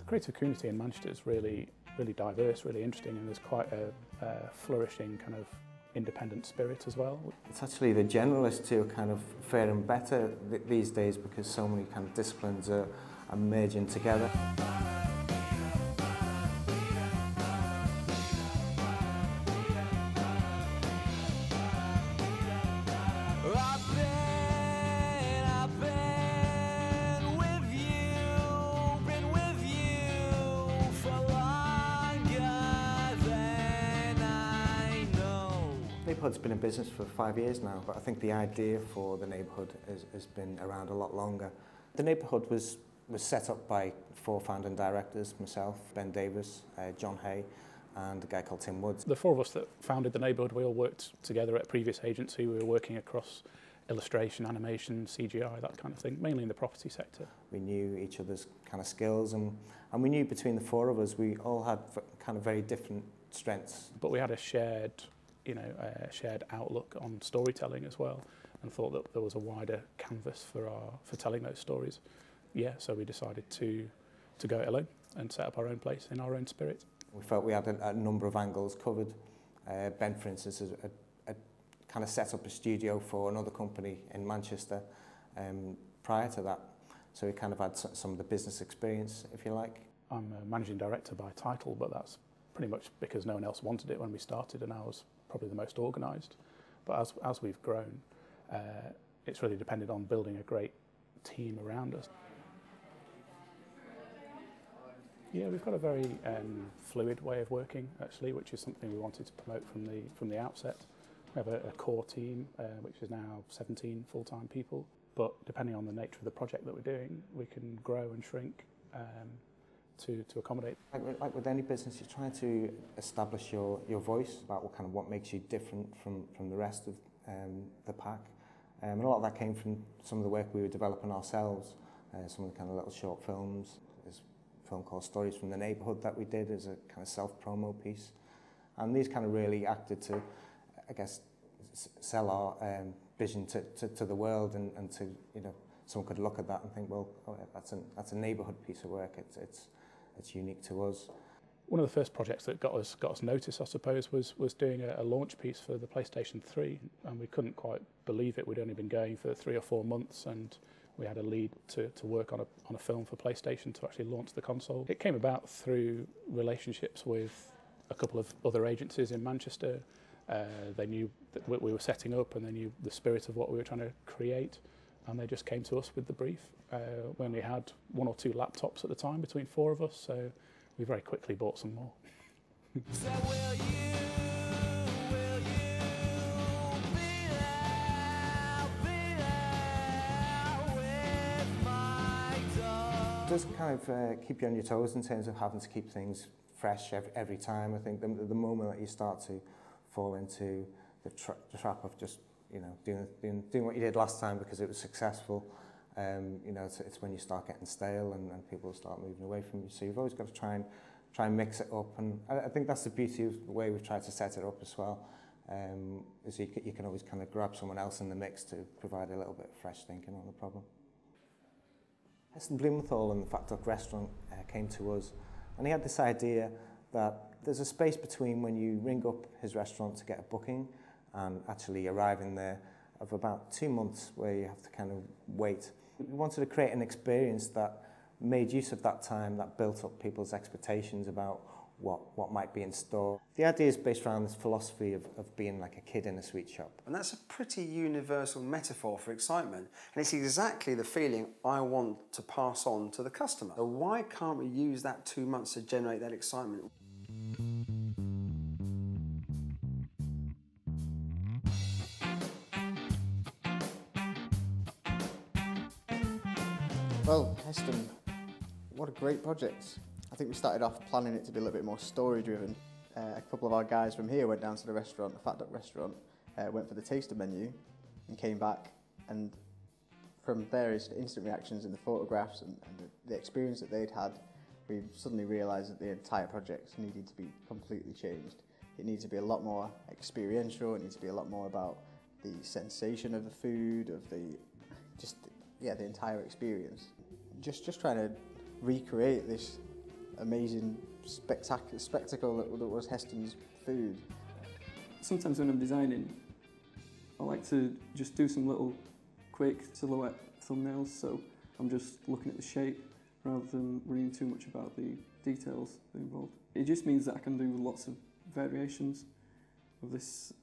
The creative community in Manchester is really diverse, really interesting, and there's quite a flourishing kind of independent spirit as well. It's actually the generalists who are kind of faring better these days because so many kind of disciplines are merging together. Neighbourhood's been in business for 5 years now, but I think the idea for the Neighbourhood has been around a lot longer. The Neighbourhood was set up by 4 founding directors, myself, Ben Davis, John Hay, and a guy called Tim Woods. The 4 of us that founded the Neighbourhood, we all worked together at a previous agency. We were working across illustration, animation, CGI, that kind of thing, mainly in the property sector. We knew each other's kind of skills, and we knew between the 4 of us, we all had kind of very different strengths. But we had a shared outlook on storytelling as well, and thought that there was a wider canvas for telling those stories. Yeah, so we decided to go it alone and set up our own place in our own spirit. We felt we had a number of angles covered. Ben, for instance, had kind of set up a studio for another company in Manchester prior to that, so he kind of had some of the business experience, if you like. I'm a managing director by title, but that's pretty much because no one else wanted it when we started, and I was probably the most organised. But as we've grown, it's really depended on building a great team around us. Yeah, we've got a very fluid way of working, actually, which is something we wanted to promote from the outset. We have a core team, which is now 17 full-time people, but depending on the nature of the project that we're doing, we can grow and shrink to accommodate. Like with any business, you're trying to establish your voice about what makes you different from the rest of the pack. And a lot of that came from some of the work we were developing ourselves, some of the kind of little short films. There's a film called Stories from the Neighbourhood that we did as a kind of self-promo piece. And these kind of really acted to, I guess, sell our vision to the world, and to, someone could look at that and think, well, oh, that's a Neighbourhood piece of work. It's unique to us. One of the first projects that got us noticed, I suppose, was doing a launch piece for the PlayStation 3, and we couldn't quite believe it. We'd only been going for 3 or 4 months, and we had a lead to work on a film for PlayStation to actually launch the console. It came about through relationships with a couple of other agencies in Manchester. They knew that we were setting up, and they knew the spirit of what we were trying to create, and they just came to us with the brief. We only had 1 or 2 laptops at the time between 4 of us, so we very quickly bought some more. So will you be there with my dog? It does kind of keep you on your toes in terms of having to keep things fresh every time. I think the moment that you start to fall into the trap of just doing what you did last time because it was successful, it's when you start getting stale and people start moving away from you. So you've always got to try and mix it up, and I think that's the beauty of the way we've tried to set it up as well. Is you can always kind of grab someone else in the mix to provide a little bit of fresh thinking on the problem. Heston Blumenthal and the Fat Duck restaurant came to us, and he had this idea that there's a space between when you ring up his restaurant to get a booking and actually arriving there of about 2 months where you have to kind of wait. We wanted to create an experience that made use of that time, that built up people's expectations about what might be in store. The idea is based around this philosophy of being like a kid in a sweet shop. And that's a pretty universal metaphor for excitement. And it's exactly the feeling I want to pass on to the customer. So why can't we use that 2 months to generate that excitement? Well, Heston, what a great project. I think we started off planning it to be a little bit more story-driven. A couple of our guys from here went down to the restaurant, the Fat Duck restaurant, went for the taster menu and came back, and from various instant reactions in the photographs and the experience that they'd had, we suddenly realised that the entire project needed to be completely changed. It needs to be a lot more experiential, it needs to be a lot more about the sensation of the food, of the entire experience. Just trying to recreate this amazing spectacle that was Heston's food. Sometimes when I'm designing, I like to just do some little quick silhouette thumbnails, so I'm just looking at the shape rather than worrying too much about the details involved. It just means that I can do lots of variations of this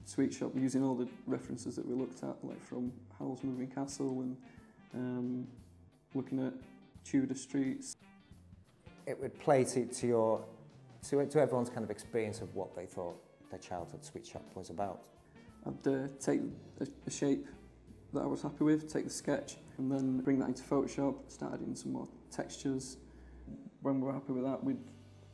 sweet shop using all the references that we looked at, like from Howl's Moving Castle and looking at Tudor streets. It would play to everyone's kind of experience of what they thought their childhood sweet shop was about. I'd take a shape that I was happy with, take the sketch, and then bring that into Photoshop, start adding some more textures. When we were happy with that, we'd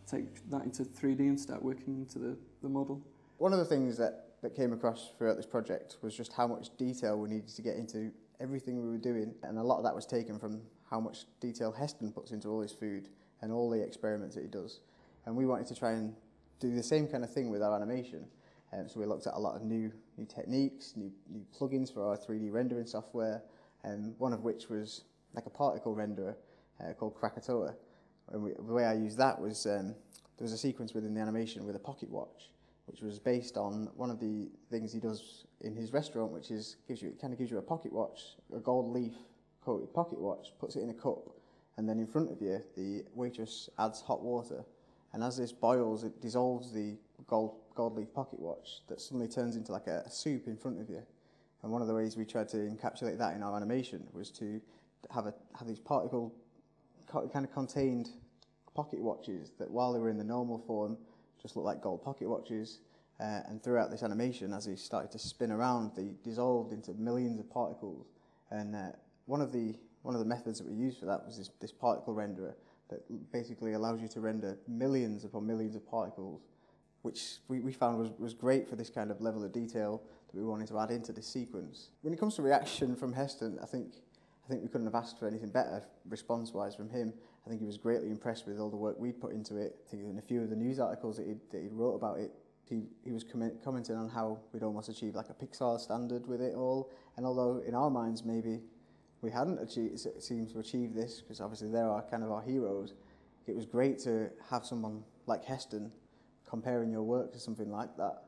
take that into 3D and start working into the model. One of the things that came across throughout this project was just how much detail we needed to get into everything we were doing, and a lot of that was taken from how much detail Heston puts into all his food and all the experiments that he does. And we wanted to try and do the same kind of thing with our animation. So we looked at a lot of new techniques, new plugins for our 3D rendering software, one of which was like a particle renderer called Krakatoa. And the way I used that was there was a sequence within the animation with a pocket watch, which was based on one of the things he does in his restaurant, which is gives you a pocket watch, a gold leaf coated pocket watch, puts it in a cup, and then in front of you the waitress adds hot water, and as this boils, it dissolves the gold leaf pocket watch that suddenly turns into like a soup in front of you. And one of the ways we tried to encapsulate that in our animation was to have these particle kind of contained pocket watches that, while they were in the normal form, just looked like gold pocket watches. And throughout this animation, as they started to spin around, they dissolved into millions of particles. And one of the methods that we used for that was this particle renderer that basically allows you to render millions upon millions of particles, which we found was great for this kind of level of detail that we wanted to add into this sequence. When it comes to reaction from Heston, I think we couldn't have asked for anything better response-wise from him. I think he was greatly impressed with all the work we'd put into it. I think in a few of the news articles that he wrote about it, he was commenting on how we'd almost achieved like a Pixar standard with it all. And although in our minds maybe we hadn't seemed to achieve this, because obviously they're kind of our heroes, it was great to have someone like Heston comparing your work to something like that.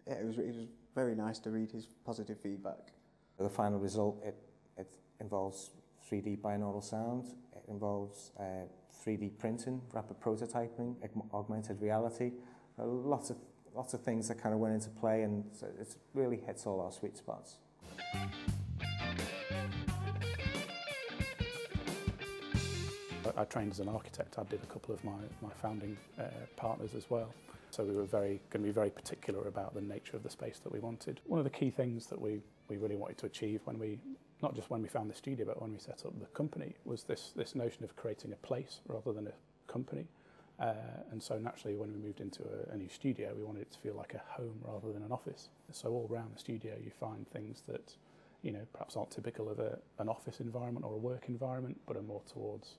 Yeah, it was very nice to read his positive feedback. The final result, it involves 3D binaural sound, it involves 3D printing, rapid prototyping, augmented reality, lots of things that kind of went into play, and so it really hits all our sweet spots. I trained as an architect. I did a couple of my founding partners as well. So we were going to be very particular about the nature of the space that we wanted. One of the key things that we really wanted to achieve not just when we found the studio, but when we set up the company, was this notion of creating a place rather than a company. And so naturally, when we moved into a new studio, we wanted it to feel like a home rather than an office. So all around the studio, you find things that, perhaps aren't typical of an office environment or a work environment, but are more towards,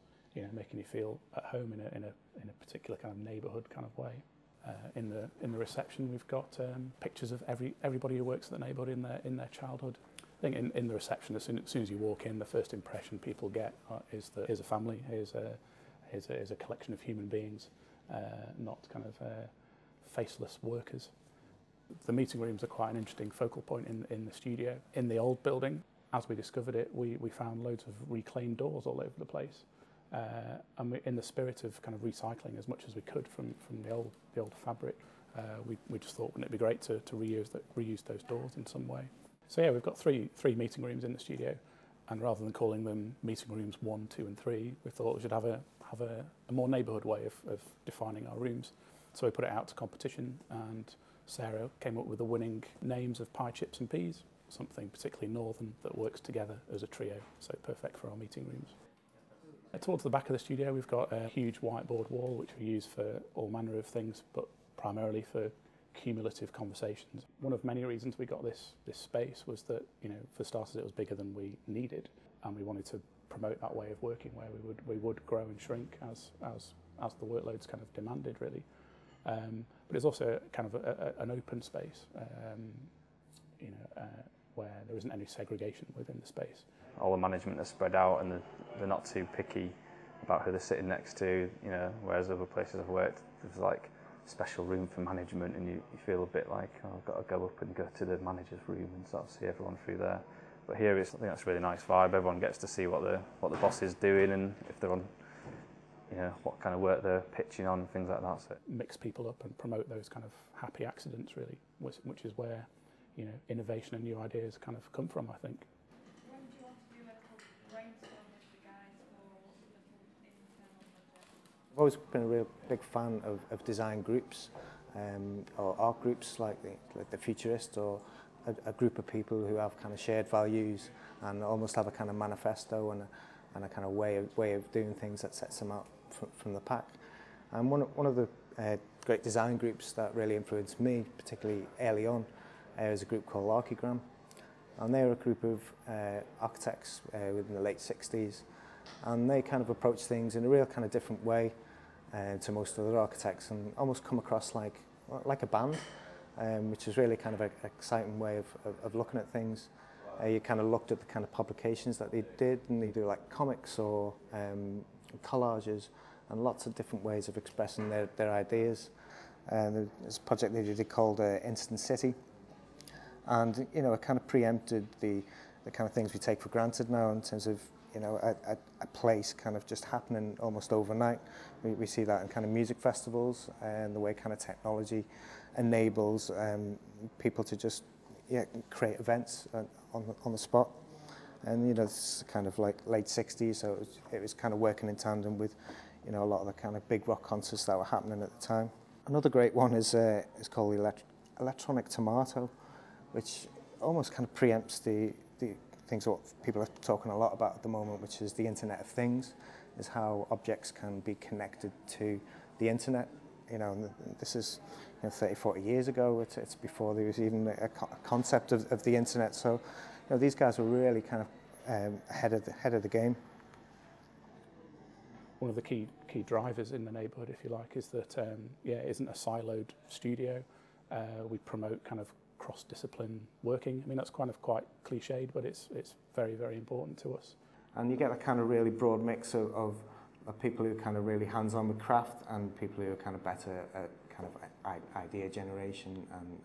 making you feel at home in a particular kind of neighbourhood kind of way. In the reception, we've got pictures of everybody who works at the neighbourhood in their childhood. I think in the reception, as soon as you walk in, the first impression people get is that here's a family, here's a collection of human beings, not kind of faceless workers. The meeting rooms are quite an interesting focal point in the studio. In the old building, as we discovered it, we found loads of reclaimed doors all over the place. And in the spirit of kind of recycling as much as we could from the old fabric, we just thought, wouldn't it be great to reuse those doors in some way? So yeah, we've got three meeting rooms in the studio, and rather than calling them meeting rooms 1, 2, and 3, we thought we should have a more neighbourhood way of defining our rooms. So we put it out to competition, and Sarah came up with the winning names of pie, chips, and peas, something particularly northern that works together as a trio. So perfect for our meeting rooms. Towards the back of the studio, we've got a huge whiteboard wall, which we use for all manner of things, but primarily for cumulative conversations. One of many reasons we got this space was that, for starters, it was bigger than we needed, and we wanted to promote that way of working where we would grow and shrink as the workloads kind of demanded, really. But it's also kind of an open space, where there isn't any segregation within the space. All the management are spread out and they're not too picky about who they're sitting next to, you know, whereas other places I've worked, there's like special room for management, and you feel a bit like, oh, I've got to go up and go to the manager's room and sort of see everyone through there. But here, I think that's a really nice vibe. Everyone gets to see what the boss is doing, and if they're on, you know, what kind of work they're pitching on, things like that. So mix people up and promote those kind of happy accidents, really, which is where, you know, innovation and new ideas kind of come from, I think. When do you want to do like a brainstorm with the guys for little internal projects? I've always been a real big fan of design groups, or art groups like the Futurist, or a group of people who have kind of shared values and almost have a kind of manifesto and a kind of way of doing things that sets them out from the pack. And one of the great design groups that really influenced me, particularly early on, is a group called Archigram. And they're a group of architects within the late 60s, and they kind of approach things in a real kind of different way to most other architects, and almost come across like a band, which is really kind of an exciting way of looking at things. You kind of looked at the kind of publications that they did, and they do like comics or collages, and lots of different ways of expressing their ideas. There's a project they did called Instant City, and you know, it kind of preempted the kind of things we take for granted now in terms of, you know, a place kind of just happening almost overnight. We see that in kind of music festivals, and the way kind of technology enables people to just create events on the spot. And you know, it's kind of like late 60s, so it was kind of working in tandem with, you know, a lot of the kind of big rock concerts that were happening at the time. Another great one is called Electronic Tomato, which almost kind of preempts the things what people are talking a lot about at the moment, which is the Internet of Things, is how objects can be connected to the internet. You know, and this is, you know, 30, 40 years ago. It's before there was even a concept of the internet. So, you know, these guys were really kind of ahead of the game. One of the key drivers in the neighbourhood, if you like, is that it isn't a siloed studio. We promote kind of cross-discipline working. I mean, that's kind of quite cliched, but it's very, very important to us. And you get a kind of really broad mix of people who are kind of really hands-on with craft, and people who are kind of better at kind of idea generation and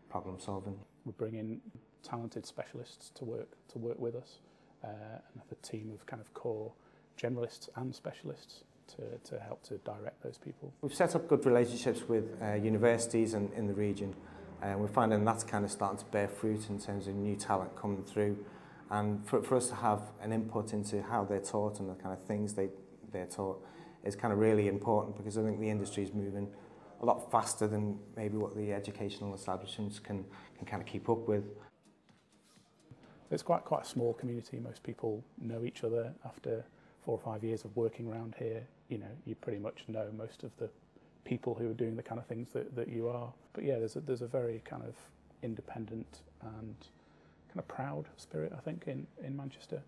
problem solving. We bring in talented specialists to work with us, and have a team of kind of core generalists and specialists to help to direct those people. We've set up good relationships with universities in the region, and we're finding that's kind of starting to bear fruit in terms of new talent coming through. And for us to have an input into how they're taught and the kind of things they're taught is kind of really important, because I think the industry is moving a lot faster than maybe what the educational establishments can kind of keep up with. It's quite a small community. Most people know each other. After 4 or 5 years of working around here, you know, you pretty much know most of the people who are doing the kind of things that you are. But yeah, there's a very kind of independent and kind of proud spirit, I think, in Manchester.